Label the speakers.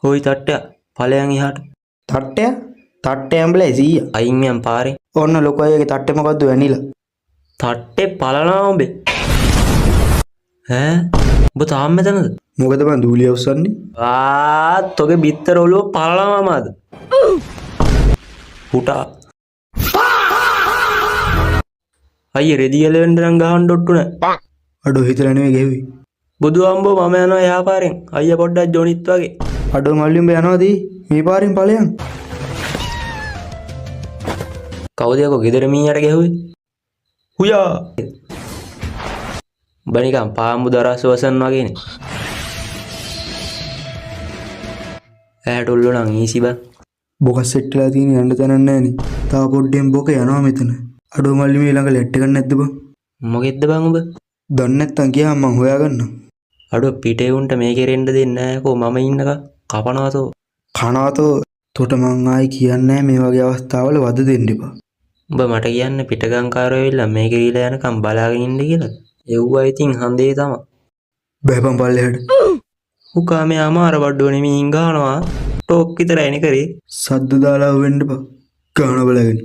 Speaker 1: හොයි තට්ටයක් ඵලයන් එහාට.
Speaker 2: තට්ටය ඇම්බලයි 100.
Speaker 1: අයින් යම් පාරේ.
Speaker 2: ඔන්න ලොකු අයගේ තට්ටේ මොකද්ද වැනිලා.
Speaker 1: තට්ටේ පලනවා උඹේ. ඈ උඹ තාම මෙතනද?
Speaker 2: මොකද මං දූලිය උස්සන්නේ?
Speaker 1: තොගේ බිත්තර ඔළුව පලනවාමද? පුටා. අයියේ රෙදි එලවෙන්න නම් ගහන්න ඩොට්ටු නෑ.
Speaker 2: අඩෝ හිතලා නෙවෙයි ගෙව්වේ.
Speaker 1: බුදු අම්බෝ මම යනවා එහා පාරෙන්. අයියා පොඩ්ඩක් ජොනිත් වගේ.
Speaker 2: අඩෝ මල්ලි උඹ යනවාද මේ පාරෙන් ඵලයන්?
Speaker 1: කවුද යකෝ ගෙදර මීයට ගැහුවේ? හුයා. උඹ නිකන් පාම්බු දරස් වසන් වගේනේ. ඈට උල්ලු නම් ඊසි බං.
Speaker 2: බොකස් සෙට් වෙලා තියෙන යන්න තැනක් නැහනේ. තාම පොඩ්ඩෙන් බොක යනවා මෙතන. අඩෝ මල්ලි මේ ළඟ ලෙට් එකක් නැද්ද බං?
Speaker 1: මොකෙද්ද බං උඹ?
Speaker 2: දන්නේ නැත්තම් කියහම මං හොයාගන්නම්.
Speaker 1: අඩෝ පිටේ උන්ට මේ කෙරෙන්න දෙන්නේ නැහැ මම ඉන්නක කපනවතෝ.
Speaker 2: කනවතෝ තොට මං ආයි කියන්නේ මේ වගේ අවස්ථාවල වද දෙන්න එපා.
Speaker 1: උඹ මට කියන්නේ පිටගංකාරයෝ වෙලා මේක රීලා යනකම් බලාගෙන ඉන්න කියලා. එව්වා ඉතින් හන්දේ තමයි.
Speaker 2: බෑපන් පල්ලෙහාට.
Speaker 1: උකා මේ අමාර බඩුව නෙමෙයි ගහනවා. ටෝක් විතරයිනේ කරේ.
Speaker 2: සද්ද දාලා වෙන්න එපා. ගාන බලගෙන.